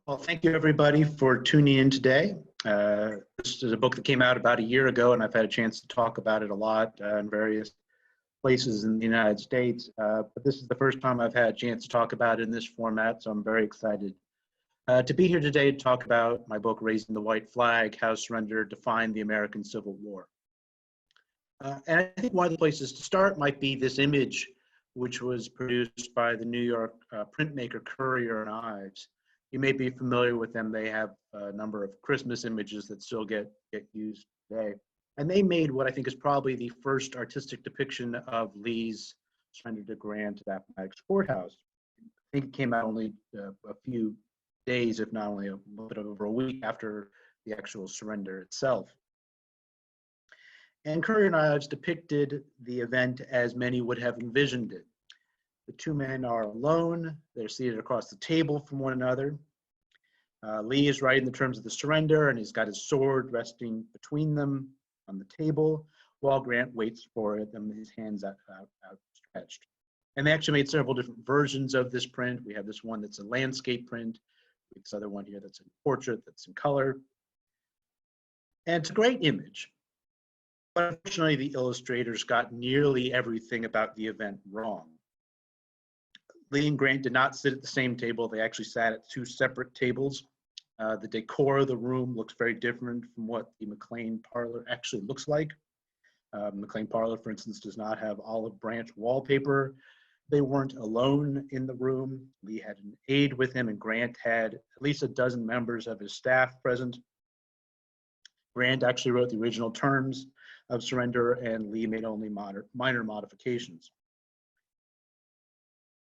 Well, thank you everybody for tuning in today. This is a book that came out about a year ago, and I've had a chance to talk about it a lot in various places in the United States. But this is the first time I've had a chance to talk about it in this format, so I'm very excited to be here today to talk about my book, Raising the White Flag, How Surrender Defined the American Civil War. And I think one of the places to start might be this image, which was produced by the New York printmaker Currier and Ives. You may be familiar with them. They have a number of Christmas images that still get used today. And they made what I think is probably the first artistic depiction of Lee's surrender to Grant at Appomattox Courthouse. I think it came out only a few days, if not only a little bit over a week after the actual surrender itself. And Currier and Ives depicted the event as many would have envisioned it. The two men are alone. They're seated across the table from one another. Lee is writing the terms of the surrender, and he's got his sword resting between them on the table, while Grant waits for them, his hands outstretched. And they actually made several different versions of this print. We have this one that's a landscape print. This other one here that's a portrait that's in color. And it's a great image. But unfortunately, the illustrators got nearly everything about the event wrong. Lee and Grant did not sit at the same table. They actually sat at two separate tables. The decor of the room looks very different from what the McLean parlor actually looks like. McLean parlor, for instance, does not have olive branch wallpaper. They weren't alone in the room. Lee had an aide with him, and Grant had at least a dozen members of his staff present. Grant actually wrote the original terms of surrender, and Lee made only minor modifications.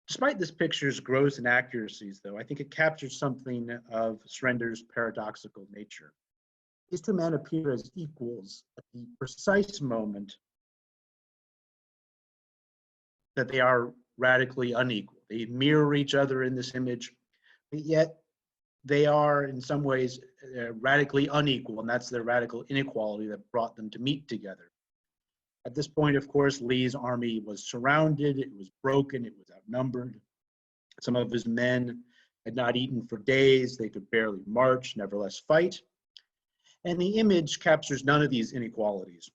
Despite this picture's gross inaccuracies, though, I think it captures something of surrender's paradoxical nature. These two men appear as equals at the precise moment that they are radically unequal. They mirror each other in this image, but yet they are in some ways radically unequal, and that's their radical inequality that brought them to meet together. At this point, of course, Lee's army was surrounded, it was broken, it was outnumbered. Some of his men had not eaten for days, they could barely march, nevertheless fight. And the image captures none of these inequalities.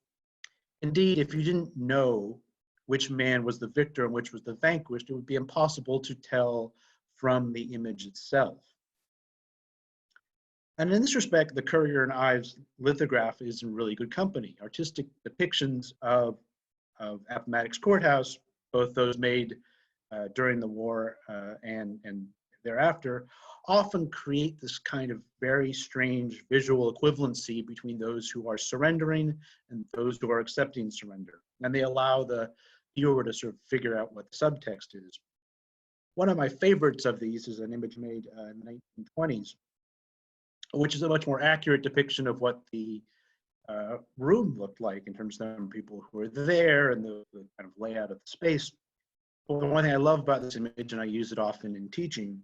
Indeed, if you didn't know which man was the victor and which was the vanquished, it would be impossible to tell from the image itself. And in this respect, the Currier and Ives lithograph is in really good company. Artistic depictions of Appomattox Courthouse, both those made during the war and thereafter, often create this kind of very strange visual equivalency between those who are surrendering and those who are accepting surrender. And they allow the viewer to sort of figure out what the subtext is. One of my favorites of these is an image made in the 1920s, which is a much more accurate depiction of what the room looked like in terms of the number of people who were there and the kind of layout of the space. Well, the one thing I love about this image, and I use it often in teaching,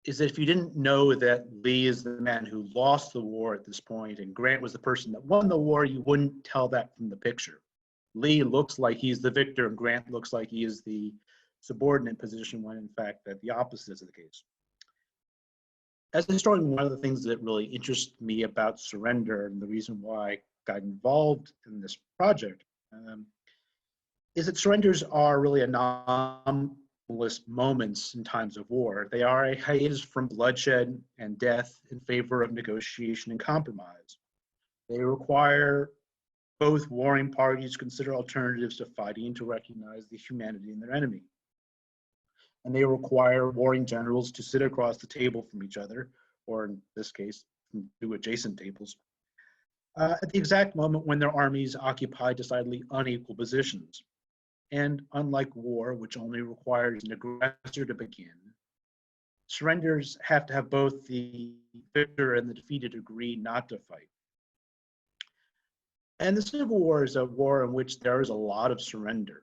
is that if you didn't know that Lee is the man who lost the war at this point and Grant was the person that won the war, you wouldn't tell that from the picture. Lee looks like he's the victor and Grant looks like he is the subordinate position, when in fact that the opposite is the case. As a historian, one of the things that really interests me about surrender and the reason why I got involved in this project is that surrenders are really anomalous moments in times of war. They are a hiatus from bloodshed and death in favor of negotiation and compromise. They require both warring parties to consider alternatives to fighting to recognize the humanity in their enemy. And they require warring generals to sit across the table from each other, or in this case, from two adjacent tables, at the exact moment when their armies occupy decidedly unequal positions. And unlike war, which only requires an aggressor to begin, surrenders have to have both the victor and the defeated agree not to fight. And the Civil War is a war in which there is a lot of surrender.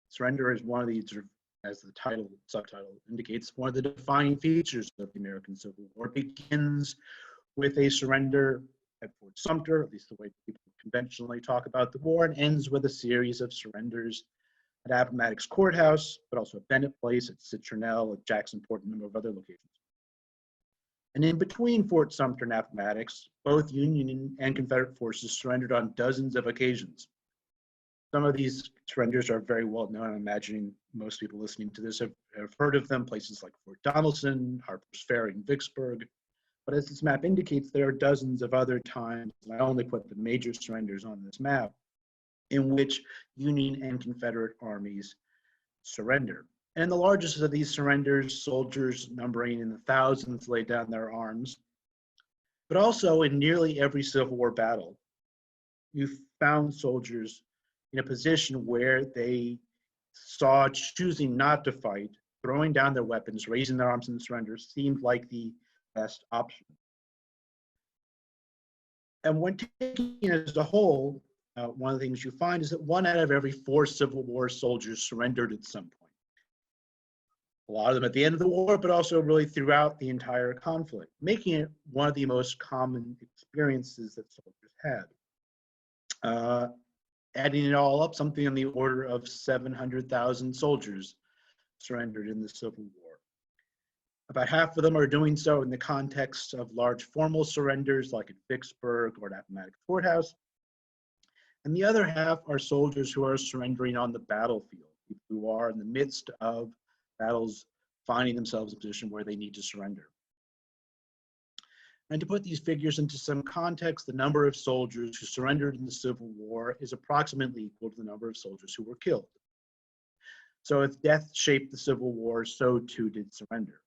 Surrender is one of these, as the subtitle indicates, one of the defining features of the American Civil War. It begins with a surrender at Fort Sumter, at least the way people conventionally talk about the war, and ends with a series of surrenders at Appomattox Courthouse, but also at Bennett Place, at Citronelle, at Jacksonport, and a number of other locations. And in between Fort Sumter and Appomattox, both Union and Confederate forces surrendered on dozens of occasions. Some of these surrenders are very well known. I'm imagining most people listening to this have heard of them, places like Fort Donelson, Harper's Ferry, and Vicksburg. But as this map indicates, there are dozens of other times, and I only put the major surrenders on this map, in which Union and Confederate armies surrender. And the largest of these surrenders, soldiers numbering in the thousands laid down their arms. But also in nearly every Civil War battle, you found soldiers in a position where they saw choosing not to fight, throwing down their weapons, raising their arms in surrender seemed like the best option. And when taken as a whole, one of the things you find is that 1 out of every 4 Civil War soldiers surrendered at some point. A lot of them at the end of the war, but also really throughout the entire conflict, making it one of the most common experiences that soldiers had. Adding it all up, something on the order of 700,000 soldiers surrendered in the Civil War. About half of them are doing so in the context of large formal surrenders like at Vicksburg or at Appomattox Courthouse. And the other half are soldiers who are surrendering on the battlefield, who are in the midst of battles, finding themselves in a position where they need to surrender. And to put these figures into some context, the number of soldiers who surrendered in the Civil War is approximately equal to the number of soldiers who were killed. So if death shaped the Civil War, so too did surrender.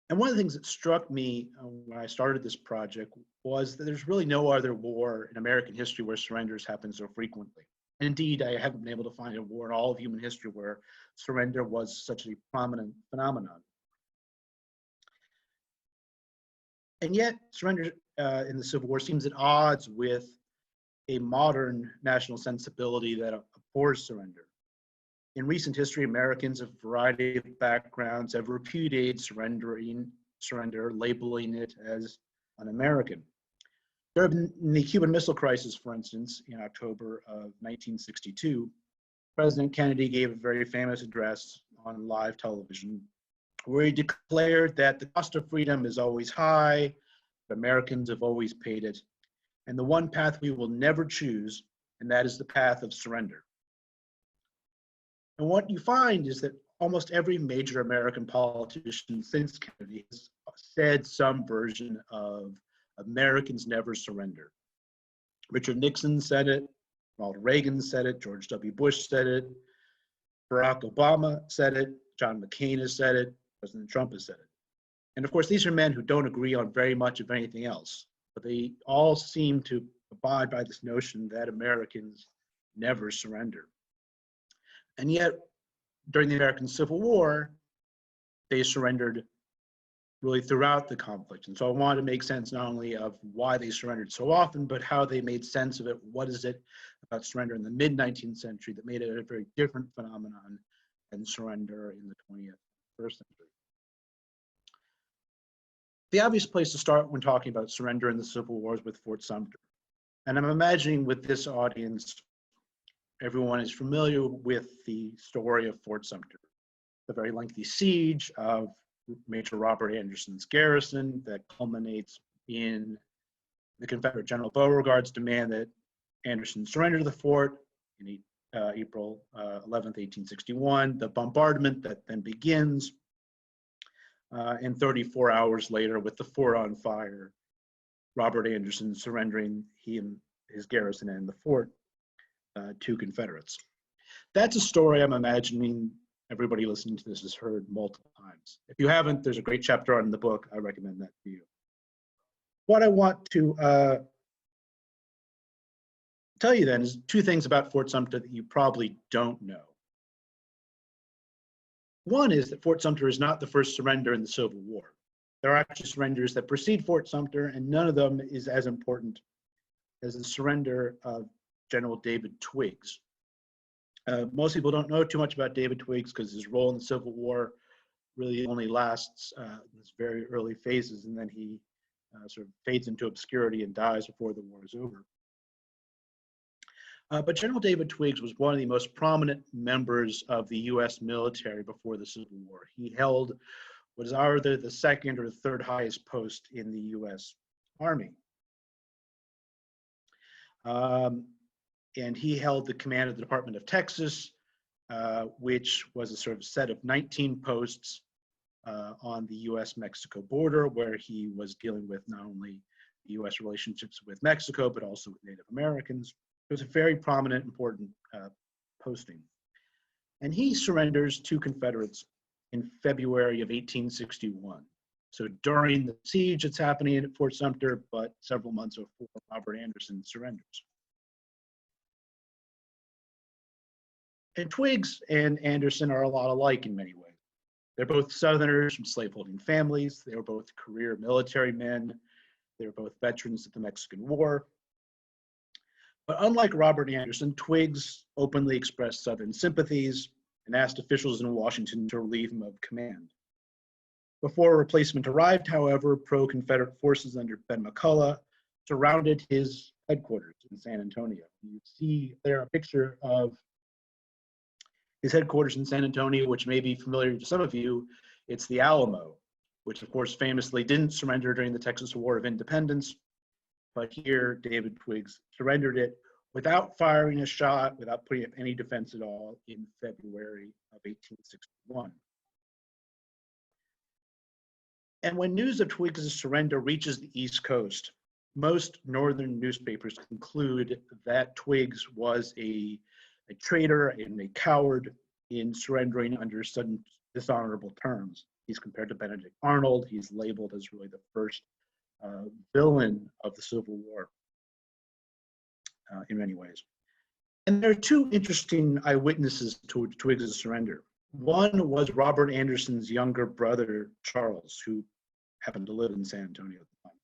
And one of the things that struck me when I started this project was that there's really no other war in American history where surrenders happen so frequently. And indeed, I haven't been able to find a war in all of human history where surrender was such a prominent phenomenon. And yet, surrender in the Civil War seems at odds with a modern national sensibility that abhors surrender. In recent history, Americans of a variety of backgrounds have repudiated surrender, labeling it as un-American. In the Cuban Missile Crisis, for instance, in October of 1962, President Kennedy gave a very famous address on live television where he declared that the cost of freedom is always high, but Americans have always paid it, and the one path we will never choose, and that is the path of surrender. And what you find is that almost every major American politician since Kennedy has said some version of Americans never surrender. Richard Nixon said it, Ronald Reagan said it, George W. Bush said it, Barack Obama said it, John McCain has said it, President Trump has said it. And of course, these are men who don't agree on very much of anything else, but they all seem to abide by this notion that Americans never surrender. And yet, during the American Civil War, they surrendered really throughout the conflict. And so I wanted to make sense not only of why they surrendered so often, but how they made sense of it. What is it about surrender in the mid-19th century that made it a very different phenomenon than surrender in the 21st century? The obvious place to start when talking about surrender in the Civil War is with Fort Sumter. And I'm imagining with this audience, everyone is familiar with the story of Fort Sumter, the very lengthy siege of Major Robert Anderson's garrison that culminates in the Confederate General Beauregard's demand that Anderson surrender to the fort in April 11th, 1861, the bombardment that then begins, and 34 hours later, with the fort on fire, Robert Anderson surrendering his garrison and the fort to Confederates. That's a story I'm imagining everybody listening to this has heard multiple times. If you haven't, there's a great chapter on in the book. I recommend that to you. What I want to tell you then is 2 things about Fort Sumter that you probably don't know. One is that Fort Sumter is not the first surrender in the Civil War. There are actually surrenders that precede Fort Sumter, and none of them is as important as the surrender of General David Twiggs. Most people don't know too much about David Twiggs because his role in the Civil War really only lasts in its very early phases, and then he sort of fades into obscurity and dies before the war is over. But General David Twiggs was one of the most prominent members of the US military before the Civil War. He held was either the second or third highest post in the U.S. Army. And he held the command of the Department of Texas, which was a sort of set of 19 posts on the U.S.-Mexico border, where he was dealing with not only the U.S. relationships with Mexico, but also with Native Americans. It was a very prominent, important posting. And he surrenders to Confederates in February of 1861. So during the siege that's happening at Fort Sumter, but several months before Robert Anderson surrenders. And Twiggs and Anderson are a lot alike in many ways. They're both Southerners from slaveholding families. They were both career military men. They were both veterans of the Mexican War. But unlike Robert Anderson, Twiggs openly expressed Southern sympathies and asked officials in Washington to relieve him of command. Before a replacement arrived, however, pro-Confederate forces under Ben McCulloch surrounded his headquarters in San Antonio. You see there a picture of his headquarters in San Antonio, which may be familiar to some of you. It's the Alamo, which of course famously didn't surrender during the Texas War of Independence. But here, David Twiggs surrendered it without firing a shot, without putting up any defense at all in February of 1861. And when news of Twiggs' surrender reaches the East Coast, most northern newspapers conclude that Twiggs was a traitor and a coward in surrendering under sudden dishonorable terms. He's compared to Benedict Arnold. He's labeled as really the first villain of the Civil War in many ways. And there are two interesting eyewitnesses to Twiggs' surrender. One was Robert Anderson's younger brother, Charles, who happened to live in San Antonio at the time.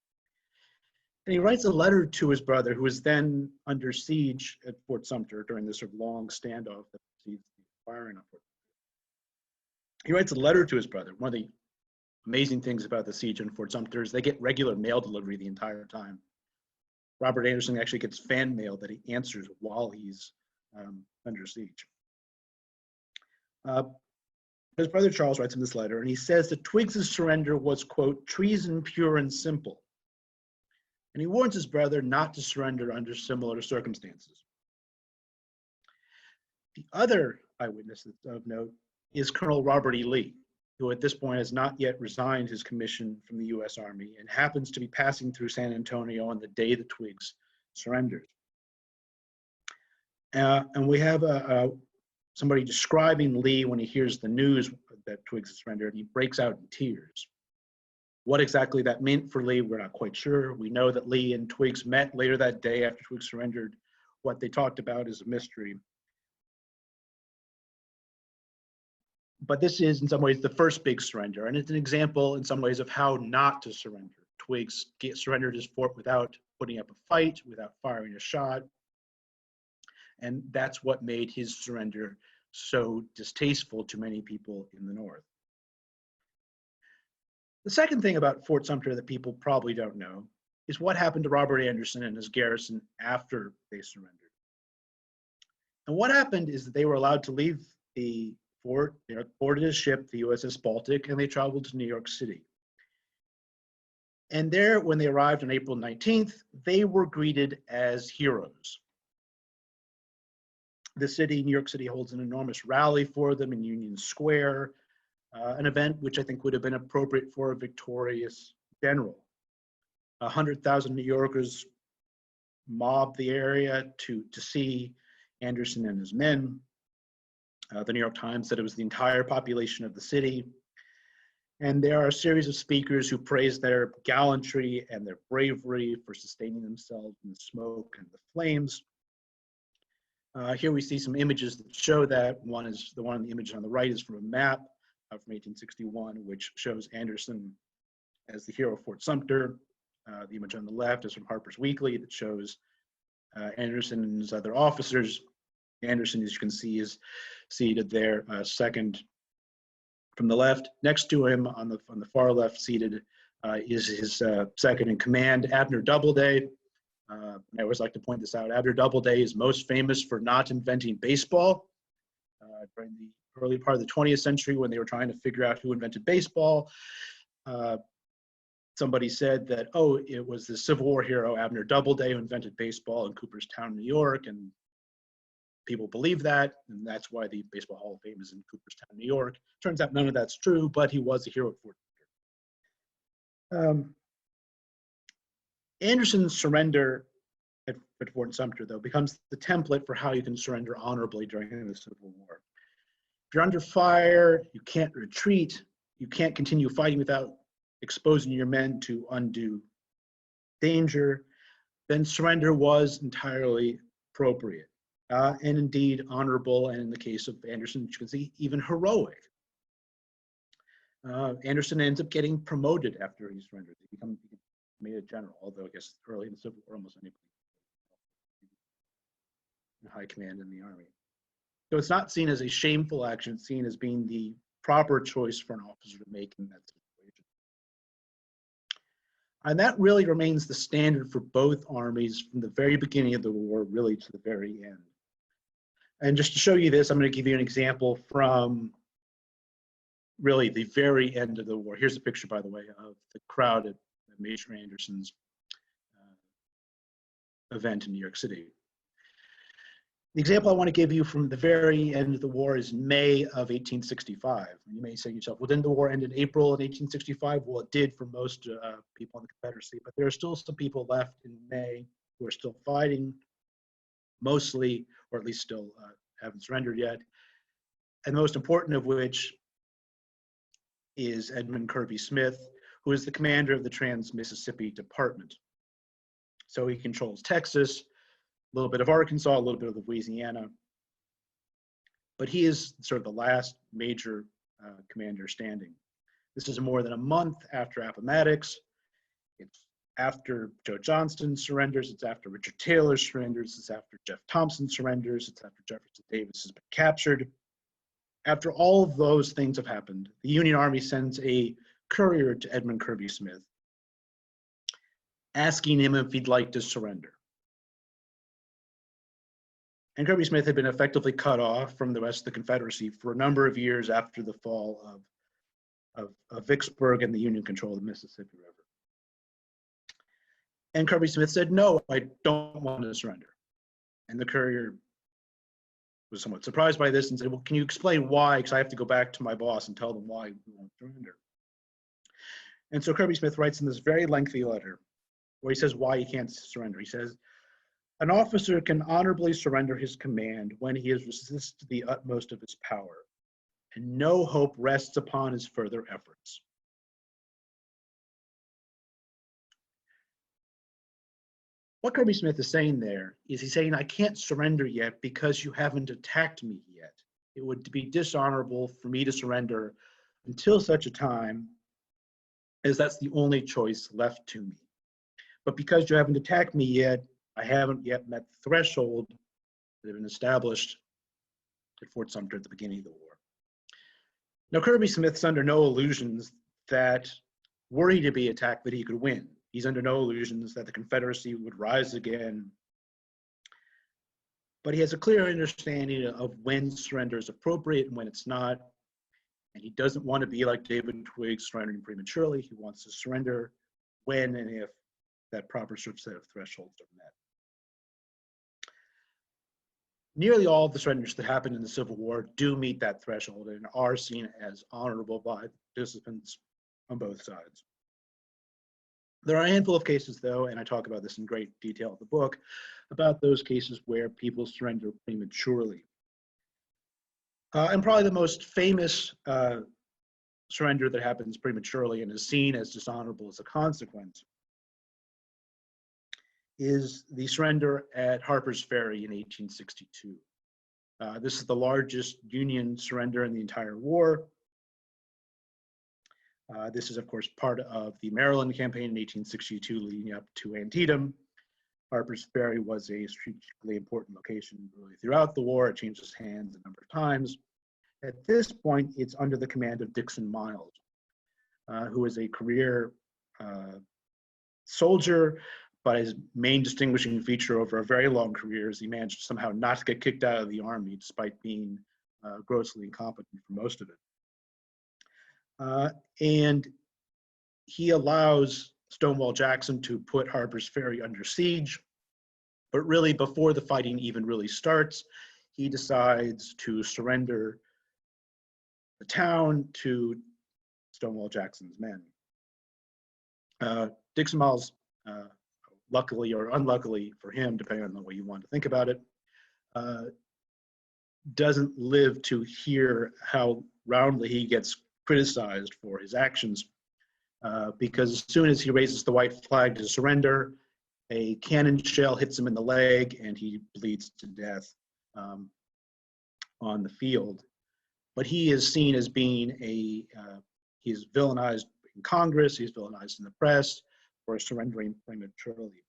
And he writes a letter to his brother, who was then under siege at Fort Sumter during this sort of long standoff that precedes the firing of Fort Sumter. He writes a letter to his brother. One of the amazing things about the siege in Fort Sumter is they get regular mail delivery the entire time. Robert Anderson actually gets fan mail that he answers while he's under siege. His brother Charles writes him this letter, and he says that Twiggs' surrender was, quote, treason pure and simple. And he warns his brother not to surrender under similar circumstances. The other eyewitness of note is Colonel Robert E. Lee, who at this point has not yet resigned his commission from the U.S. Army and happens to be passing through San Antonio on the day that Twiggs surrendered. And we have somebody describing Lee when he hears the news that Twiggs surrendered, and he breaks out in tears. What exactly that meant for Lee, we're not quite sure. We know that Lee and Twiggs met later that day after Twiggs surrendered. What they talked about is a mystery. But this is, in some ways, the first big surrender, and it's an example, in some ways, of how not to surrender. Twiggs surrendered his fort without putting up a fight, without firing a shot, and that's what made his surrender so distasteful to many people in the North. The second thing about Fort Sumter that people probably don't know is what happened to Robert Anderson and his garrison after they surrendered. And what happened is that they were allowed to leave the fort, they boarded a ship, the USS Baltic, and they traveled to New York City. And there, when they arrived on April 19th, they were greeted as heroes. The city, New York City, holds an enormous rally for them in Union Square, an event which I think would have been appropriate for a victorious general. 100,000 New Yorkers mobbed the area to see Anderson and his men. The New York Times said it was the entire population of the city. And there are a series of speakers who praise their gallantry and their bravery for sustaining themselves in the smoke and the flames. Here we see some images that show that. One is the one in the image on the right is from a map from 1861, which shows Anderson as the hero of Fort Sumter. The image on the left is from Harper's Weekly that shows Anderson and his other officers. Anderson, as you can see, is seated there, second from the left. Next to him on the far left, seated, is his second in command, Abner Doubleday. I always like to point this out. Abner Doubleday is most famous for not inventing baseball. During the early part of the 20th century when they were trying to figure out who invented baseball. Somebody said that, oh, it was the Civil War hero Abner Doubleday who invented baseball in Cooperstown, New York, and people believe that, and that's why the Baseball Hall of Fame is in Cooperstown, New York. Turns out none of that's true, but he was a hero at Fort Sumter. Anderson's surrender at Fort Sumter, though, becomes the template for how you can surrender honorably during the Civil War. If you're under fire, you can't retreat, you can't continue fighting without exposing your men to undue danger, then surrender was entirely appropriate. And indeed honorable, and in the case of Anderson, you can see even heroic. Anderson ends up getting promoted after he surrendered. He made a general, although I guess early in the Civil War, almost anybody in high command in the Army. So it's not seen as a shameful action, it's seen as being the proper choice for an officer to make in that situation. And that really remains the standard for both armies from the very beginning of the war, really to the very end. And just to show you this, I'm going to give you an example from really the very end of the war. Here's a picture, by the way, of the crowd at Major Anderson's event in New York City. The example I want to give you from the very end of the war is May of 1865. You may say to yourself, well, didn't the war end in April of 1865? Well, it did for most people in the Confederacy, but there are still some people left in May who are still fighting, mostly, or at least still haven't surrendered yet. And the most important of which is Edmund Kirby Smith, who is the commander of the Trans-Mississippi Department. So he controls Texas, a little bit of Arkansas, a little bit of Louisiana, but he is sort of the last major commander standing. This is more than a month after Appomattox. It's after Joe Johnston surrenders, it's after Richard Taylor surrenders, it's after Jeff Thompson surrenders, it's after Jefferson Davis has been captured. After all of those things have happened, the Union Army sends a courier to Edmund Kirby Smith, asking him if he'd like to surrender. And Kirby Smith had been effectively cut off from the rest of the Confederacy for a number of years after the fall of Vicksburg and the Union control of the Mississippi River. And Kirby Smith said, no, I don't want to surrender. And the courier was somewhat surprised by this and said, well, can you explain why? Because I have to go back to my boss and tell them why we won't surrender. And so Kirby Smith writes in this very lengthy letter where he says why he can't surrender. He says, an officer can honorably surrender his command when he has resisted to the utmost of his power, and no hope rests upon his further efforts. What Kirby Smith is saying there is he's saying, I can't surrender yet because you haven't attacked me yet. It would be dishonorable for me to surrender until such a time as that's the only choice left to me. But because you haven't attacked me yet, I haven't yet met the threshold that had been established at Fort Sumter at the beginning of the war. Now, Kirby Smith's under no illusions that were he to be attacked, that he could win. He's under no illusions that the Confederacy would rise again. But he has a clear understanding of when surrender is appropriate and when it's not. And he doesn't want to be like David Twiggs, surrendering prematurely. He wants to surrender when and if that proper set of thresholds are met. Nearly all of the surrenders that happened in the Civil War do meet that threshold and are seen as honorable by participants on both sides. There are a handful of cases, though, and I talk about this in great detail in the book, about those cases where people surrender prematurely. And probably the most famous surrender that happens prematurely and is seen as dishonorable as a consequence is the surrender at Harper's Ferry in 1862. This is the largest Union surrender in the entire war. This is, of course, part of the Maryland campaign in 1862 leading up to Antietam. Harper's Ferry was a strategically important location really throughout the war. It changed its hands a number of times. At this point, it's under the command of Dixon Miles, who is a career soldier, but his main distinguishing feature over a very long career is he managed somehow not to get kicked out of the Army despite being grossly incompetent for most of it. And he allows Stonewall Jackson to put Harper's Ferry under siege, but really before the fighting even really starts, he decides to surrender the town to Stonewall Jackson's men. Dixon Miles, luckily or unluckily for him, depending on the way you want to think about it, doesn't live to hear how roundly he gets criticized for his actions, because as soon as he raises the white flag to surrender, a cannon shell hits him in the leg and he bleeds to death on the field. But he is seen as being he's villainized in Congress, he's villainized in the press for surrendering prematurely.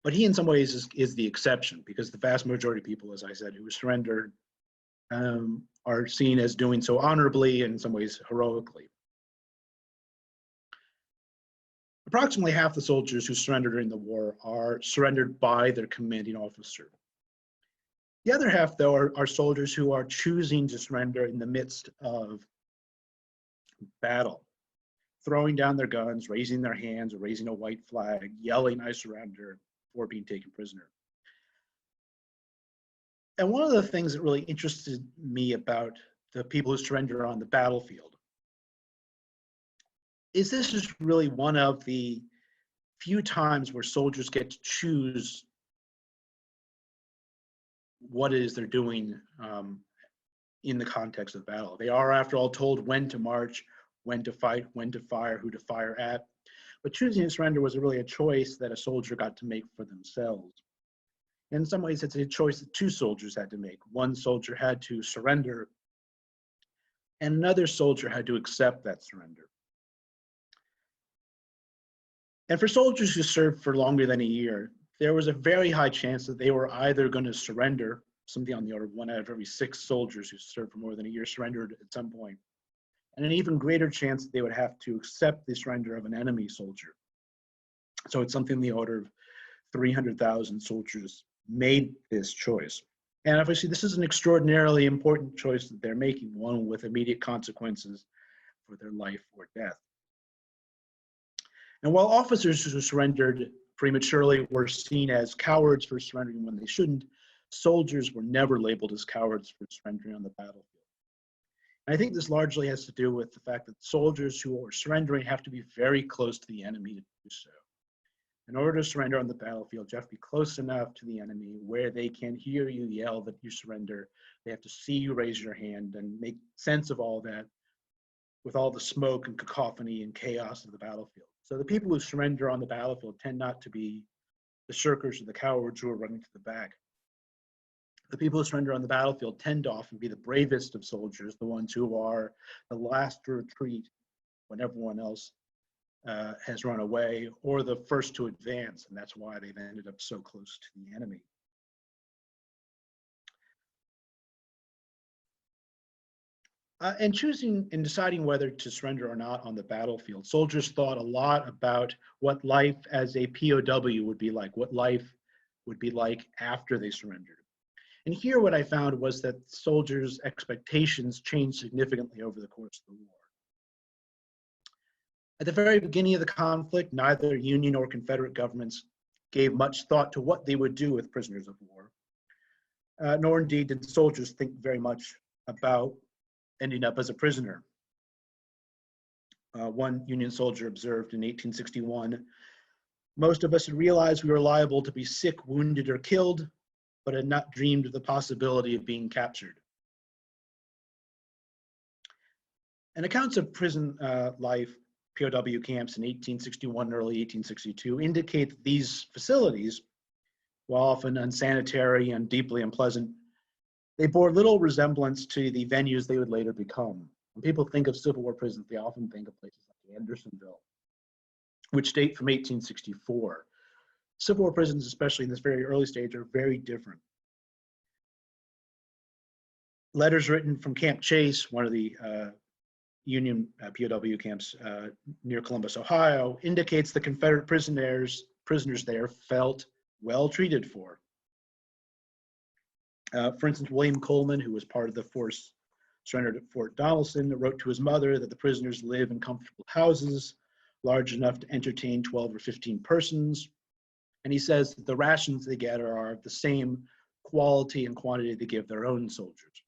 But he in some ways is the exception, because the vast majority of people, as I said, who surrendered are seen as doing so honorably and in some ways heroically. Approximately half the soldiers who surrendered during the war are surrendered by their commanding officer. The other half, though, are soldiers who are choosing to surrender in the midst of battle, throwing down their guns, raising their hands, or raising a white flag, yelling, "I surrender," before being taken prisoner. And one of the things that really interested me about the people who surrender on the battlefield is this is really one of the few times where soldiers get to choose what it is they're doing in the context of battle. They are, after all, told when to march, when to fight, when to fire, who to fire at. But choosing to surrender was really a choice that a soldier got to make for themselves. In some ways, it's a choice that two soldiers had to make. One soldier had to surrender, and another soldier had to accept that surrender. And for soldiers who served for longer than a year, there was a very high chance that they were either going to surrender, something on the order of 1 out of every 6 soldiers who served for more than a year surrendered at some point, and an even greater chance that they would have to accept the surrender of an enemy soldier. So it's something in the order of 300,000 soldiers made this choice. And obviously, this is an extraordinarily important choice that they're making, one with immediate consequences for their life or death. And while officers who surrendered prematurely were seen as cowards for surrendering when they shouldn't, soldiers were never labeled as cowards for surrendering on the battlefield. And I think this largely has to do with the fact that soldiers who are surrendering have to be very close to the enemy to do so. In order to surrender on the battlefield, you have to be close enough to the enemy where they can hear you yell that you surrender. They have to see you raise your hand and make sense of all that with all the smoke and cacophony and chaos of the battlefield. So the people who surrender on the battlefield tend not to be the shirkers or the cowards who are running to the back. The people who surrender on the battlefield tend to often be the bravest of soldiers, the ones who are the last to retreat when everyone else has run away, or the first to advance, and that's why they've ended up so close to the enemy. And choosing and deciding whether to surrender or not on the battlefield, soldiers thought a lot about what life as a POW would be like, what life would be like after they surrendered. And here what I found was that soldiers' expectations changed significantly over the course of the war. At the very beginning of the conflict, neither Union or Confederate governments gave much thought to what they would do with prisoners of war, nor indeed did soldiers think very much about ending up as a prisoner. One Union soldier observed in 1861, "Most of us had realized we were liable to be sick, wounded, or killed, but had not dreamed of the possibility of being captured." And accounts of prison life, POW camps in 1861 and early 1862 indicate that these facilities, while often unsanitary and deeply unpleasant, they bore little resemblance to the venues they would later become. When people think of Civil War prisons, they often think of places like Andersonville, which date from 1864. Civil War prisons, especially in this very early stage, are very different. Letters written from Camp Chase, one of the Union POW camps near Columbus, Ohio, indicates the Confederate prisoners there felt well treated for. For instance, William Coleman, who was part of the force surrendered at Fort Donelson, wrote to his mother that the prisoners live in comfortable houses large enough to entertain 12 or 15 persons. And he says that the rations they get are of the same quality and quantity they give their own soldiers.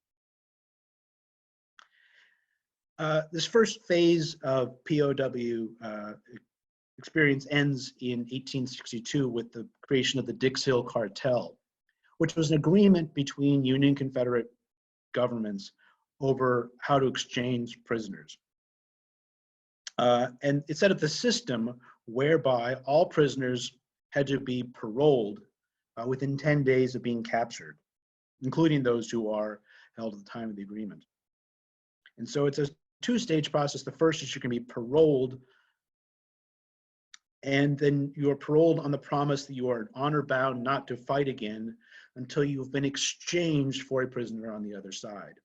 This first phase of POW experience ends in 1862 with the creation of the Dix Hill Cartel, which was an agreement between Union Confederate governments over how to exchange prisoners. And it set up the system whereby all prisoners had to be paroled within 10 days of being captured, including those who are held at the time of the agreement. And so it's a two-stage process. The first is you can be paroled, and then you are paroled on the promise that you are honor-bound not to fight again until you've been exchanged for a prisoner on the other side.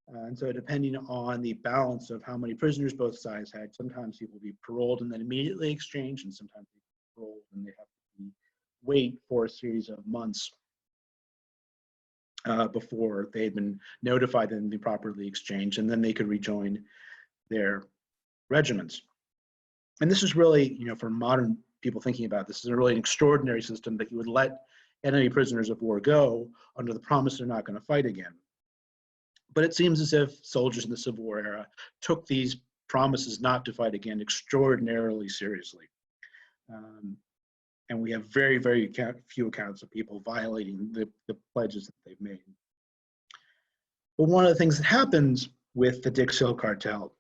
And so depending on the balance of how many prisoners both sides had, sometimes people will be paroled and then immediately exchanged, and sometimes people are paroled and they have to wait for a series of months before they had been notified and be properly exchanged, and then they could rejoin their regiments. And this is really, you know, for modern people thinking about this, is a really an extraordinary system that you would let enemy prisoners of war go under the promise they're not going to fight again. But it seems as if soldiers in the Civil War era took these promises not to fight again extraordinarily seriously. And we have very, very few accounts of people violating the pledges that they've made. But one of the things that happens with the Dix Hill Cartel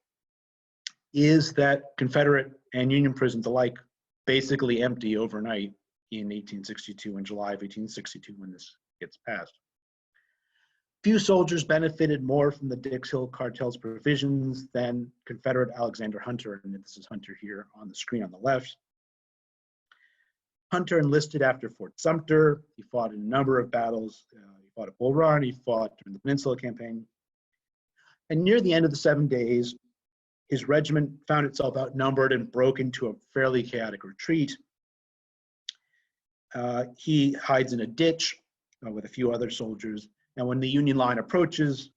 is that Confederate and Union prisons alike basically empty overnight in 1862, in July of 1862, when this gets passed. Few soldiers benefited more from the Dix Hill Cartel's provisions than Confederate Alexander Hunter, and this is Hunter here on the screen on the left. Hunter enlisted after Fort Sumter. He fought in a number of battles. He fought at Bull Run. He fought during the Peninsula Campaign. And near the end of the 7 days, his regiment found itself outnumbered and broke into a fairly chaotic retreat. He hides in a ditch with a few other soldiers. And when the Union line approaches,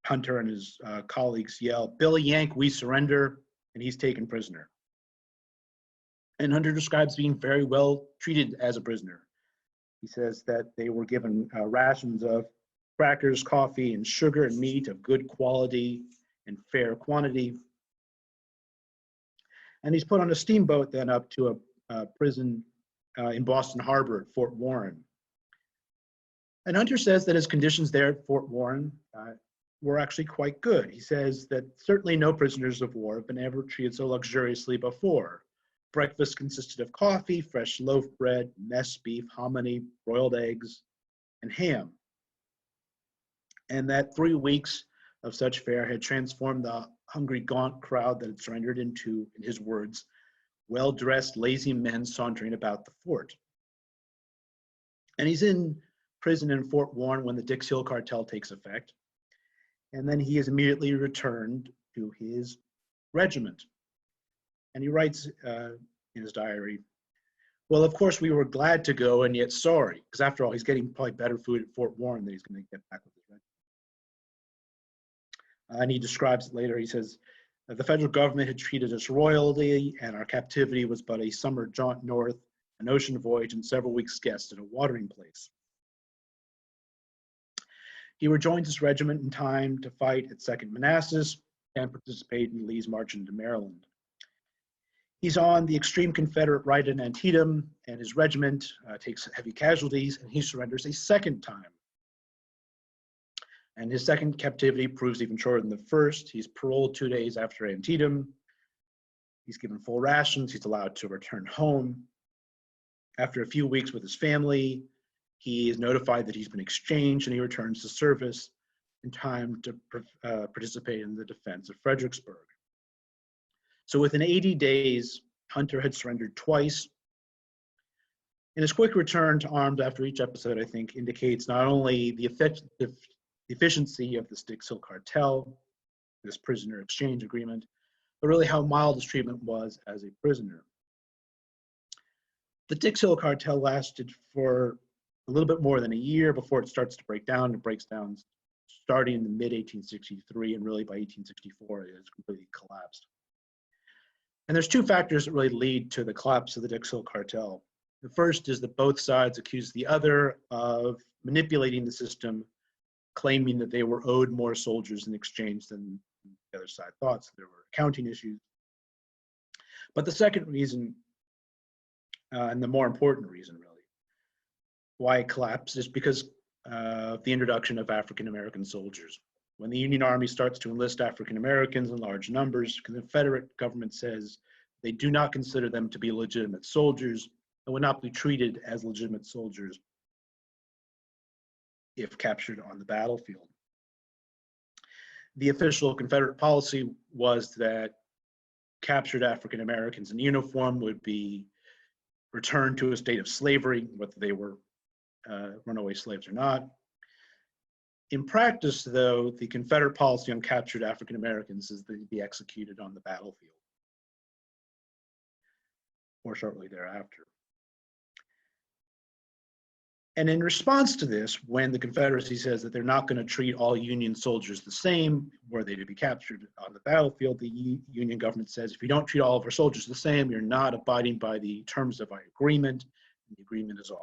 Hunter and his colleagues yell, "Billy Yank, we surrender," and he's taken prisoner. And Hunter describes being very well treated as a prisoner. He says that they were given rations of crackers, coffee, and sugar and meat of good quality and fair quantity. And he's put on a steamboat then up to a prison in Boston Harbor at Fort Warren. And Hunter says that his conditions there at Fort Warren were actually quite good. He says that certainly no prisoners of war have been ever treated so luxuriously before. Breakfast consisted of coffee, fresh loaf bread, mess beef, hominy, broiled eggs, and ham. And that 3 weeks of such fare had transformed the hungry, gaunt crowd that had surrendered into, in his words, well-dressed, lazy men sauntering about the fort. And he's in prison in Fort Warren when the Dix Hill Cartel takes effect. And then he is immediately returned to his regiment. And he writes in his diary, "Well, of course, we were glad to go and yet sorry, because after all, he's getting probably better food at Fort Warren than he's going to get back with his regiment." And he describes it later. He says, "The federal government had treated us royally, and our captivity was but a summer jaunt north, an ocean voyage, and several weeks' guest at a watering place." He rejoins his regiment in time to fight at 2nd Manassas and participate in Lee's march into Maryland. He's on the extreme Confederate right at Antietam, and his regiment takes heavy casualties, and he surrenders a second time. And his second captivity proves even shorter than the first. He's paroled 2 days after Antietam. He's given full rations. He's allowed to return home. After a few weeks with his family, he is notified that he's been exchanged, and he returns to service in time to participate in the defense of Fredericksburg. So within 80 days, Hunter had surrendered twice. And his quick return to arms after each episode, I think, indicates not only the efficiency of the Dix Hill Cartel, this prisoner exchange agreement, but really how mild his treatment was as a prisoner. The Dix Hill Cartel lasted for a little bit more than a year before it starts to break down. It breaks down starting in the mid-1863, and really by 1864, it has completely collapsed. And there's two factors that really lead to the collapse of the Dix Hill cartel. The first is that both sides accuse the other of manipulating the system, claiming that they were owed more soldiers in exchange than the other side thought, so there were accounting issues. But the second reason, and the more important reason really, why it collapsed is because of the introduction of African American soldiers. When the Union Army starts to enlist African Americans in large numbers, the Confederate government says they do not consider them to be legitimate soldiers and would not be treated as legitimate soldiers if captured on the battlefield. The official Confederate policy was that captured African Americans in uniform would be returned to a state of slavery, whether they were runaway slaves or not. In practice, though, the Confederate policy on captured African Americans is that they'd be executed on the battlefield or shortly thereafter. And in response to this, when the Confederacy says that they're not going to treat all Union soldiers the same, were they to be captured on the battlefield, the Union government says, if you don't treat all of our soldiers the same, you're not abiding by the terms of our agreement, and the agreement is off.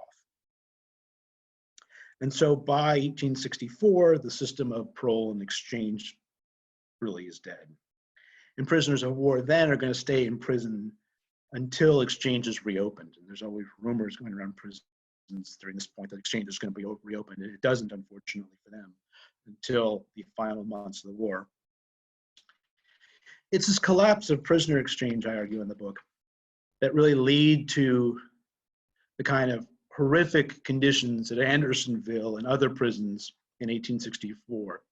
And so by 1864, the system of parole and exchange really is dead. And prisoners of war then are going to stay in prison until exchange is reopened. And there's always rumors going around prisons during this point that exchange is going to be reopened. It doesn't, unfortunately, for them until the final months of the war. It's this collapse of prisoner exchange, I argue in the book, that really lead to the kind of horrific conditions at Andersonville and other prisons in 1864,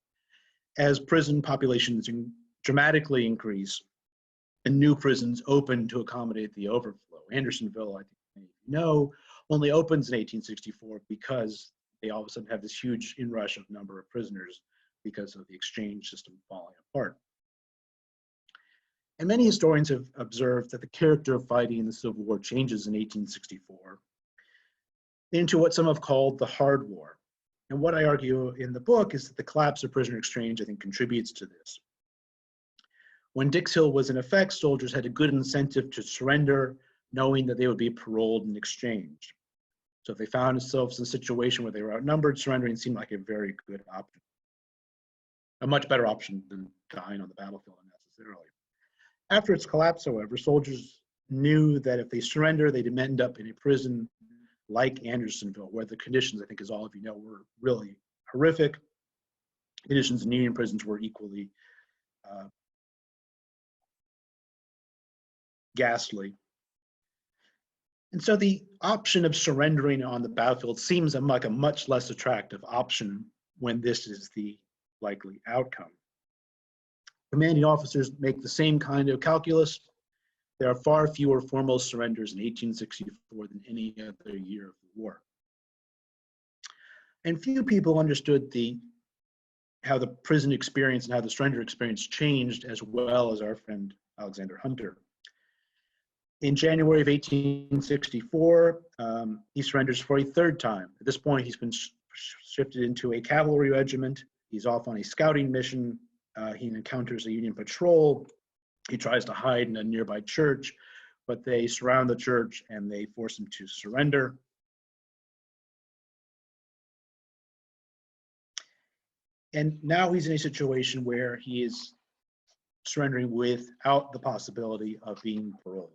as prison populations dramatically increase and new prisons open to accommodate the overflow. Andersonville, I think many of you know, only opens in 1864 because they all of a sudden have this huge inrush of number of prisoners because of the exchange system falling apart. And many historians have observed that the character of fighting in the Civil War changes in 1864 into what some have called the hard war. And what I argue in the book is that the collapse of prisoner exchange, I think, contributes to this. When Dix Hill was in effect, soldiers had a good incentive to surrender, knowing that they would be paroled in exchange. So if they found themselves in a situation where they were outnumbered, surrendering seemed like a very good option. A much better option than dying on the battlefield unnecessarily. After its collapse, however, soldiers knew that if they surrender, they'd end up in a prison like Andersonville, where the conditions, I think as all of you know, were really horrific. Conditions in Union prisons were equally ghastly. And so the option of surrendering on the battlefield seems like a much less attractive option when this is the likely outcome. Commanding officers make the same kind of calculus. There are far fewer formal surrenders in 1864 than any other year of the war. And few people understood how the prison experience and how the surrender experience changed as well as our friend Alexander Hunter. In January of 1864, he surrenders for a third time. At this point, he's been shifted into a cavalry regiment. He's off on a scouting mission. He encounters a Union patrol. He tries to hide in a nearby church, but they surround the church and they force him to surrender. And now he's in a situation where he is surrendering without the possibility of being paroled.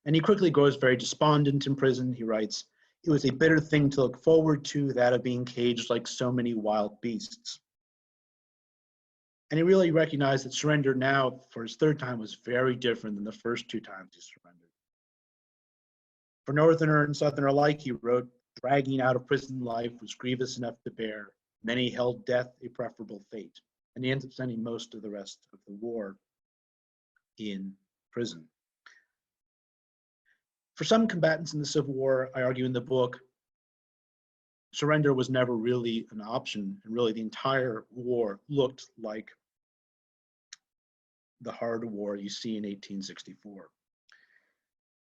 And he quickly grows very despondent in prison. He writes, "It was a bitter thing to look forward to, that of being caged like so many wild beasts." And he really recognized that surrender now for his third time was very different than the first two times he surrendered. For Northerner and Southerner alike, he wrote, "Dragging out of prison life was grievous enough to bear. Many held death a preferable fate." And he ends up spending most of the rest of the war in prison. For some combatants in the Civil War, I argue in the book, surrender was never really an option, and really the entire war looked like the hard war you see in 1864.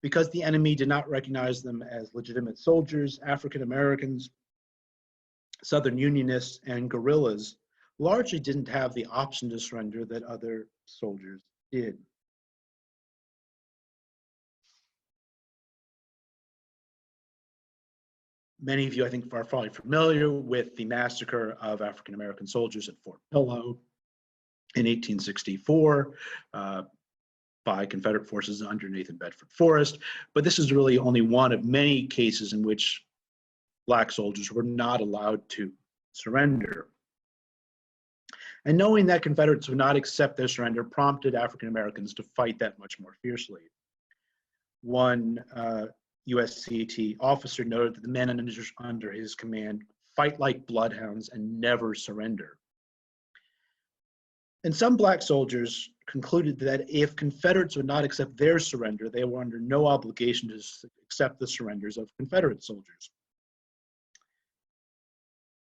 Because the enemy did not recognize them as legitimate soldiers, African Americans, Southern Unionists, and guerrillas largely didn't have the option to surrender that other soldiers did. Many of you, I think, are probably familiar with the massacre of African American soldiers at Fort Pillow in 1864 by Confederate forces underneath in Bedford Forest. But this is really only one of many cases in which Black soldiers were not allowed to surrender. And knowing that Confederates would not accept their surrender prompted African Americans to fight that much more fiercely. One USCT officer noted that the men under his command fight like bloodhounds and never surrender. And some Black soldiers concluded that if Confederates would not accept their surrender, they were under no obligation to accept the surrenders of Confederate soldiers.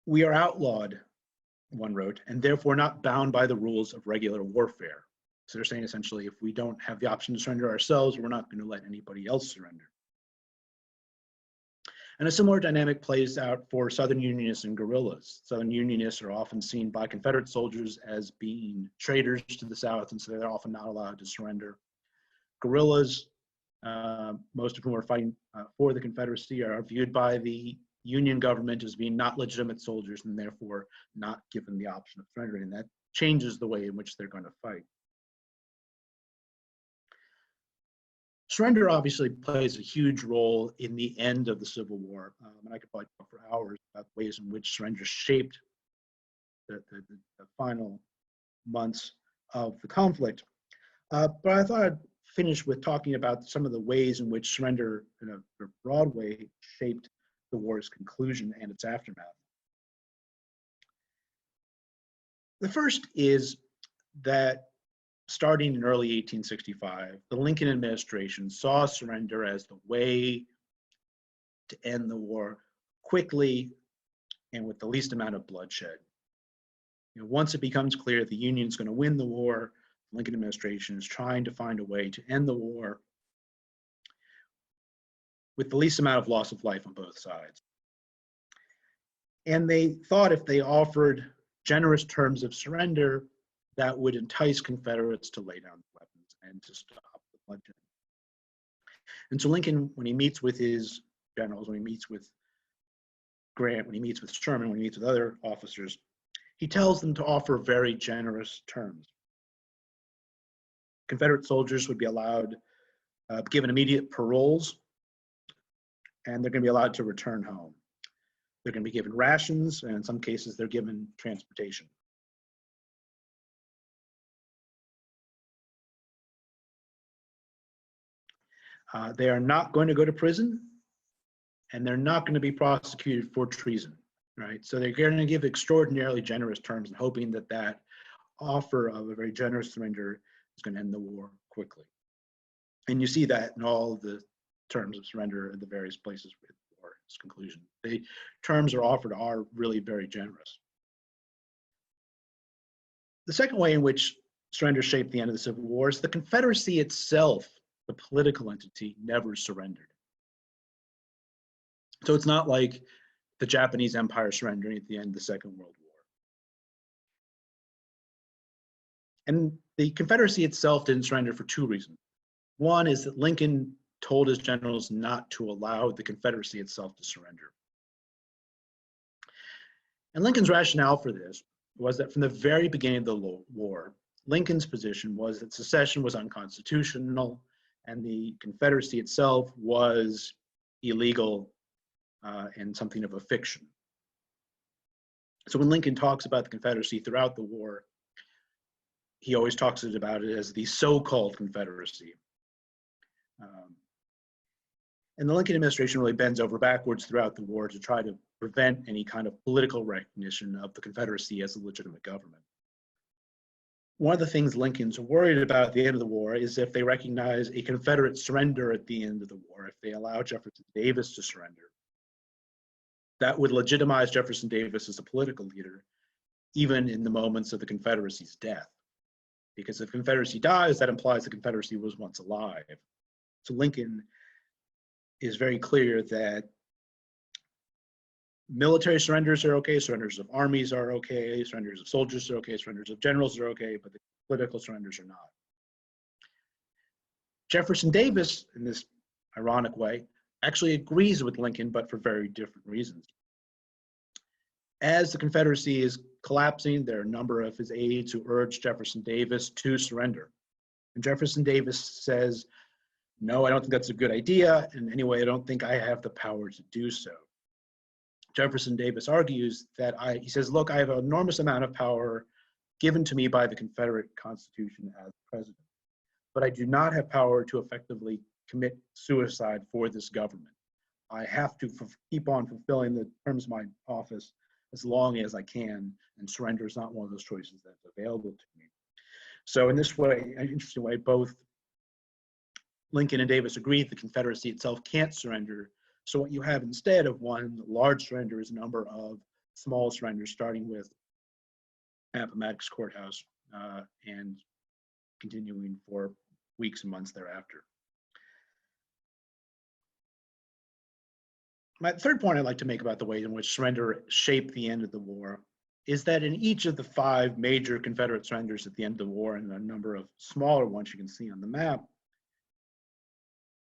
We are outlawed, one wrote, and therefore not bound by the rules of regular warfare. So they're saying essentially, if we don't have the option to surrender ourselves, we're not going to let anybody else surrender. And a similar dynamic plays out for Southern Unionists and guerrillas. Southern Unionists are often seen by Confederate soldiers as being traitors to the South, and so they're often not allowed to surrender. Guerrillas, most of whom are fighting for the Confederacy, are viewed by the Union government as being not legitimate soldiers and therefore not given the option of surrendering. And that changes the way in which they're going to fight. Surrender obviously plays a huge role in the end of the Civil War. And I could probably talk for hours about the ways in which surrender shaped the final months of the conflict. But I thought I'd finish with talking about some of the ways in which surrender in a broad way shaped the war's conclusion and its aftermath. The first is that starting in early 1865, the Lincoln administration saw surrender as the way to end the war quickly and with the least amount of bloodshed. Once it becomes clear that the Union's going to win the war, the Lincoln administration is trying to find a way to end the war with the least amount of loss of life on both sides. And they thought if they offered generous terms of surrender, that would entice Confederates to lay down weapons and to stop the bloodshed. And so Lincoln, when he meets with his generals, when he meets with Grant, when he meets with Sherman, when he meets with other officers, he tells them to offer very generous terms. Confederate soldiers would be allowed, given immediate paroles, and they're going to be allowed to return home. They're going to be given rations, and in some cases, they're given transportation. They are not going to go to prison, and they're not going to be prosecuted for treason, right? So they're going to give extraordinarily generous terms and hoping that that offer of a very generous surrender is going to end the war quickly. And you see that in all the terms of surrender at the various places with the war's conclusion. The terms are offered are really very generous. The second way in which surrender shaped the end of the Civil War is the Confederacy itself, the political entity, never surrendered. So it's not like the Japanese Empire surrendering at the end of the Second World War. And the Confederacy itself didn't surrender for two reasons. One is that Lincoln told his generals not to allow the Confederacy itself to surrender. And Lincoln's rationale for this was that from the very beginning of the war, Lincoln's position was that secession was unconstitutional and the Confederacy itself was illegal and something of a fiction. So when Lincoln talks about the Confederacy throughout the war, he always talks about it as the so-called Confederacy. And the Lincoln administration really bends over backwards throughout the war to try to prevent any kind of political recognition of the Confederacy as a legitimate government. One of the things Lincoln's worried about at the end of the war is if they recognize a Confederate surrender at the end of the war, if they allow Jefferson Davis to surrender, that would legitimize Jefferson Davis as a political leader, even in the moments of the Confederacy's death. Because if the Confederacy dies, that implies the Confederacy was once alive. So Lincoln is very clear that military surrenders are okay, surrenders of armies are okay, surrenders of soldiers are okay, surrenders of generals are okay, but the political surrenders are not. Jefferson Davis, in this ironic way, actually agrees with Lincoln, but for very different reasons. As the Confederacy is collapsing, there are a number of his aides who urge Jefferson Davis to surrender. And Jefferson Davis says, no, I don't think that's a good idea, and anyway, I don't think I have the power to do so. Jefferson Davis argues that he says, look, I have an enormous amount of power given to me by the Confederate Constitution as president, but I do not have power to effectively commit suicide for this government. I have to keep on fulfilling the terms of my office as long as I can, and surrender is not one of those choices that's available to me. So in this way, an interesting way, both Lincoln and Davis agreed the Confederacy itself can't surrender. So what you have instead of one large surrender is a number of small surrenders, starting with Appomattox Courthouse and continuing for weeks and months thereafter. My third point I'd like to make about the way in which surrender shaped the end of the war is that in each of the 5 major Confederate surrenders at the end of the war, and a number of smaller ones you can see on the map,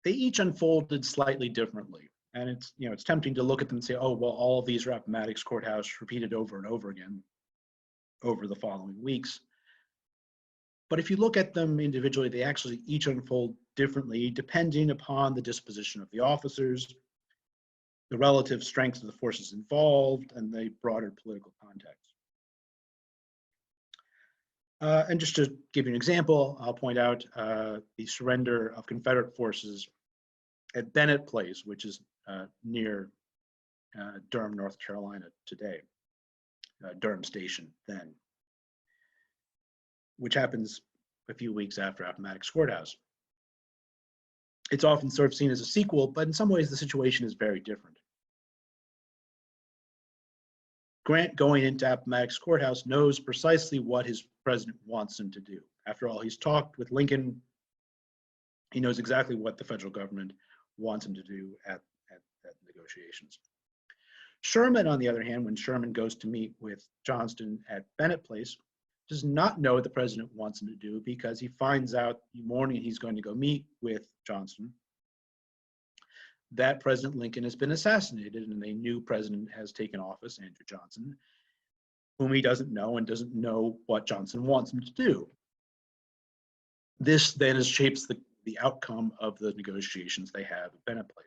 they each unfolded slightly differently. And it's tempting to look at them and say, oh, well, all of these are Appomattox Courthouse repeated over and over again over the following weeks. But if you look at them individually, they actually each unfold differently depending upon the disposition of the officers, the relative strengths of the forces involved, and the broader political context. And just to give you an example, I'll point out the surrender of Confederate forces at Bennett Place, which is near Durham, North Carolina today, Durham Station then, which happens a few weeks after Appomattox Courthouse. It's often sort of seen as a sequel, but in some ways the situation is very different. Grant, going into Appomattox Courthouse, knows precisely what his president wants him to do. After all, he's talked with Lincoln. He knows exactly what the federal government wants him to do at negotiations. Sherman, on the other hand, when Sherman goes to meet with Johnston at Bennett Place, does not know what the president wants him to do because he finds out the morning he's going to go meet with Johnston that President Lincoln has been assassinated and a new president has taken office, Andrew Johnson, whom he doesn't know and doesn't know what Johnson wants him to do. This then shapes the outcome of the negotiations they have at Bennett Place.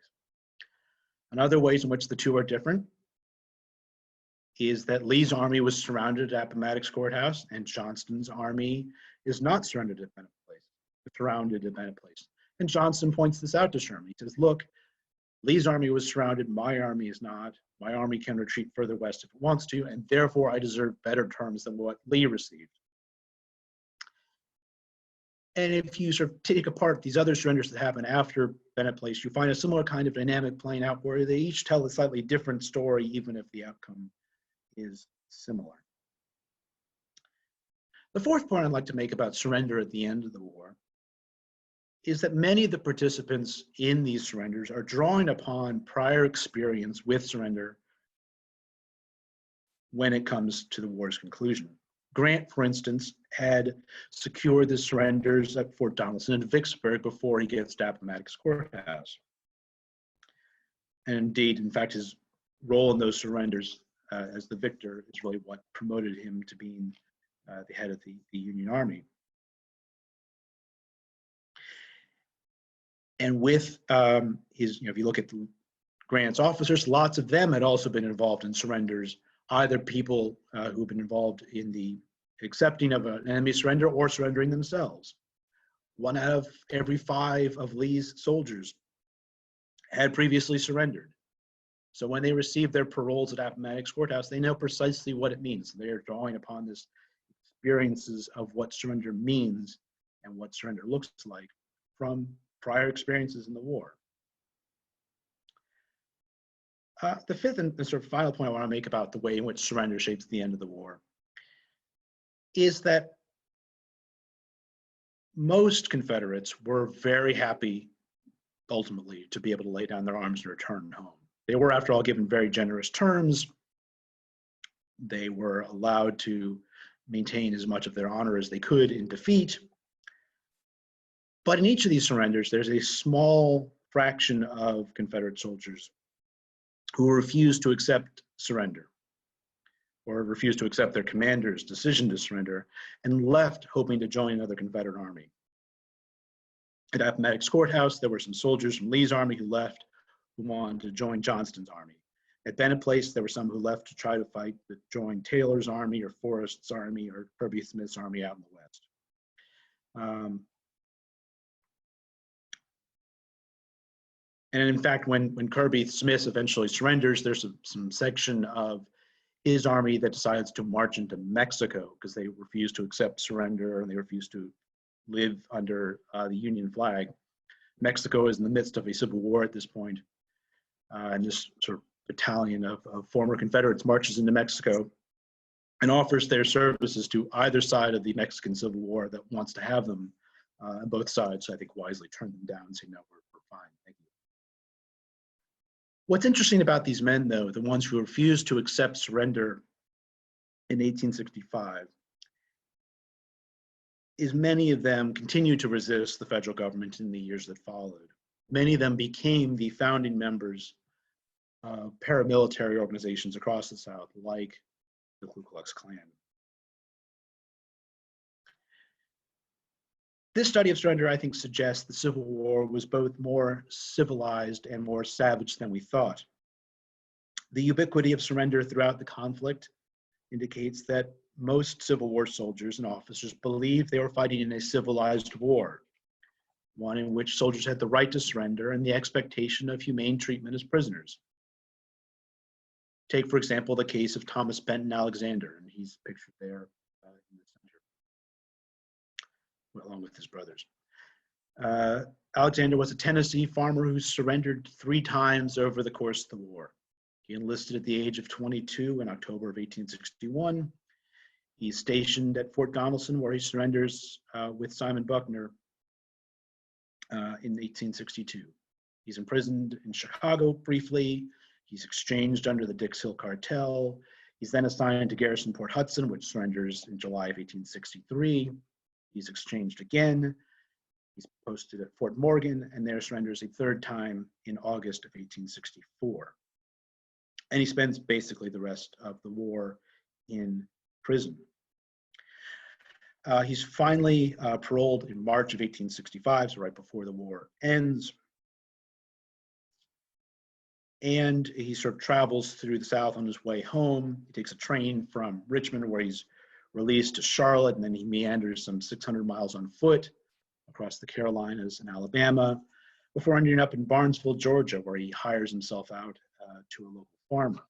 Another ways in which the two are different is that Lee's army was surrounded at Appomattox Courthouse and Johnston's army is not surrounded at Bennett Place, surrounded at Bennett Place. And Johnston points this out to Sherman. He says, look, Lee's army was surrounded, my army is not. My army can retreat further west if it wants to, and therefore I deserve better terms than what Lee received. And if you sort of take apart these other surrenders that happen after Bennett Place, you find a similar kind of dynamic playing out where they each tell a slightly different story, even if the outcome is similar. The fourth point I'd like to make about surrender at the end of the war is that many of the participants in these surrenders are drawing upon prior experience with surrender when it comes to the war's conclusion. Grant, for instance, had secured the surrenders at Fort Donelson and Vicksburg before he gets to Appomattox Courthouse. And indeed, in fact, his role in those surrenders as the victor is really what promoted him to being the head of the Union Army. And with his, if you look at Grant's officers, lots of them had also been involved in surrenders, either people who've been involved in the accepting of an enemy surrender or surrendering themselves. 1 out of every 5 of Lee's soldiers had previously surrendered. So when they receive their paroles at Appomattox Courthouse, they know precisely what it means. They are drawing upon this experiences of what surrender means and what surrender looks like from prior experiences in the war. The fifth and sort of final point I want to make about the way in which surrender shapes the end of the war is that most Confederates were very happy ultimately to be able to lay down their arms and return home. They were, after all, given very generous terms. They were allowed to maintain as much of their honor as they could in defeat. But in each of these surrenders, there's a small fraction of Confederate soldiers who refused to accept surrender or refused to accept their commander's decision to surrender and left hoping to join another Confederate army. At Appomattox Courthouse, there were some soldiers from Lee's army who left, who wanted to join Johnston's army. At Bennett Place, there were some who left to try to fight to join Taylor's army or Forrest's army or Kirby Smith's army out in the West. And in fact, when Kirby Smith eventually surrenders, there's some section of his army that decides to march into Mexico because they refuse to accept surrender and they refuse to live under the Union flag. Mexico is in the midst of a civil war at this point, and this sort of battalion of former Confederates marches into Mexico and offers their services to either side of the Mexican Civil War that wants to have them. And both sides, I think, wisely turn them down and say, no, we're fine, thank you. What's interesting about these men, though, the ones who refused to accept surrender in 1865, is many of them continued to resist the federal government in the years that followed. Many of them became the founding members of paramilitary organizations across the South, like the Ku Klux Klan. This study of surrender, I think, suggests the Civil War was both more civilized and more savage than we thought. The ubiquity of surrender throughout the conflict indicates that most Civil War soldiers and officers believed they were fighting in a civilized war, one in which soldiers had the right to surrender and the expectation of humane treatment as prisoners. Take, for example, the case of Thomas Benton Alexander, and he's pictured there in the center, along with his brothers. Alexander was a Tennessee farmer who surrendered 3 times over the course of the war. He enlisted at the age of 22 in October of 1861. He's stationed at Fort Donelson, where he surrenders with Simon Buckner in 1862. He's imprisoned in Chicago briefly. He's exchanged under the Dix Hill Cartel. He's then assigned to garrison Port Hudson, which surrenders in July of 1863. He's exchanged again. He's posted at Fort Morgan, and there surrenders a 3rd time in August of 1864. And he spends basically the rest of the war in prison. He's finally paroled in March of 1865, so right before the war ends. And he sort of travels through the South on his way home. He takes a train from Richmond, where he's released, to Charlotte, and then he meanders some 600 miles on foot across the Carolinas and Alabama before ending up in Barnesville, Georgia, where he hires himself out to a local farmer.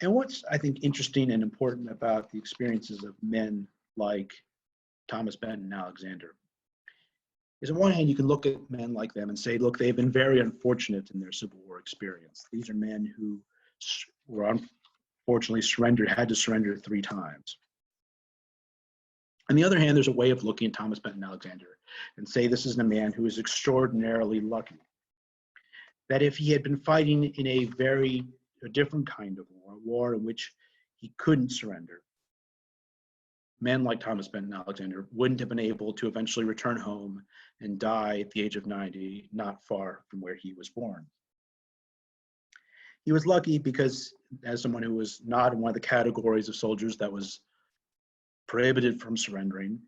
And what's, I think, interesting and important about the experiences of men like Thomas Benton Alexander is, on one hand, you can look at men like them and say, look, they've been very unfortunate in their Civil War experience. These are men who were unfortunately had to surrender 3 times. On the other hand, there's a way of looking at Thomas Benton Alexander and say this is a man who is extraordinarily lucky. That if he had been fighting in a different kind of war, a war in which he couldn't surrender, men like Thomas Benton Alexander wouldn't have been able to eventually return home and die at the age of 90, not far from where he was born. He was lucky because, as someone who was not in one of the categories of soldiers that was prohibited from surrendering,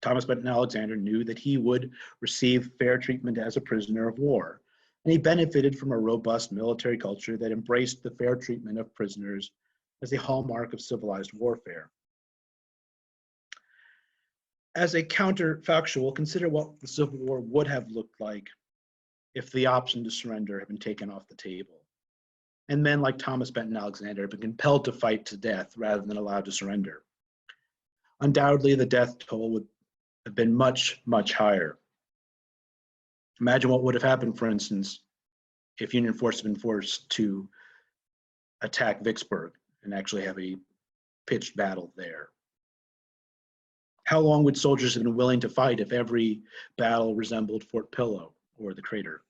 Thomas Benton Alexander knew that he would receive fair treatment as a prisoner of war. And he benefited from a robust military culture that embraced the fair treatment of prisoners as a hallmark of civilized warfare. As a counterfactual, consider what the Civil War would have looked like if the option to surrender had been taken off the table, and men like Thomas Benton Alexander had been compelled to fight to death rather than allowed to surrender. Undoubtedly, the death toll would have been much, much higher. Imagine what would have happened, for instance, if Union forces had been forced to attack Vicksburg and actually have a pitched battle there. How long would soldiers have been willing to fight if every battle resembled Fort Pillow or the Crater?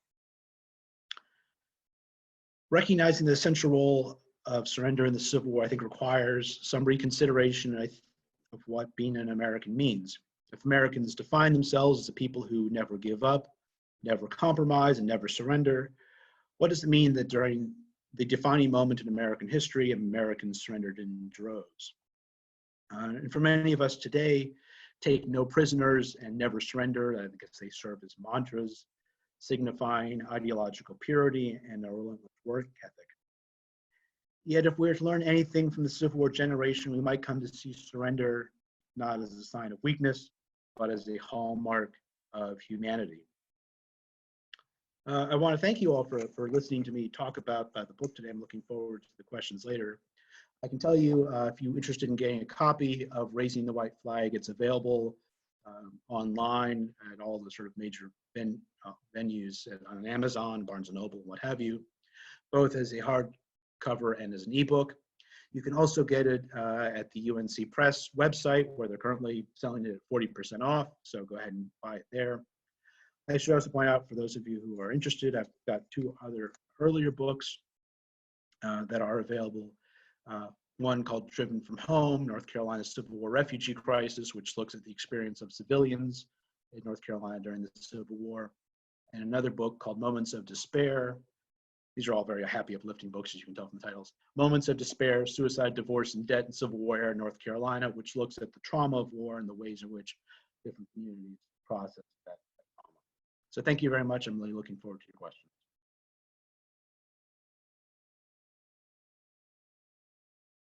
Recognizing the central role of surrender in the Civil War, I think, requires some reconsideration of what being an American means. If Americans define themselves as a people who never give up, never compromise, and never surrender, what does it mean that during the defining moment in American history, Americans surrendered in droves? And for many of us today, take no prisoners and never surrender, I guess they serve as mantras, signifying ideological purity and a relentless work ethic. Yet if we're to learn anything from the Civil War generation, we might come to see surrender not as a sign of weakness, but as a hallmark of humanity. I want to thank you all for listening to me talk about the book today. I'm looking forward to the questions later. I can tell you, if you're interested in getting a copy of Raising the White Flag, it's available online at all the sort of major venues on Amazon, Barnes & Noble, what have you, both as a hardcover and as an ebook. You can also get it at the UNC Press website, where they're currently selling it at 40% off, so go ahead and buy it there. I should also point out, for those of you who are interested, I've got 2 other earlier books that are available. One called Driven from Home, North Carolina's Civil War Refugee Crisis, which looks at the experience of civilians in North Carolina during the Civil War. And another book called Moments of Despair. These are all very happy, uplifting books, as you can tell from the titles. Moments of Despair, Suicide, Divorce, and Debt in Civil War Era North Carolina, which looks at the trauma of war and the ways in which different communities process that trauma. So thank you very much. I'm really looking forward to your questions.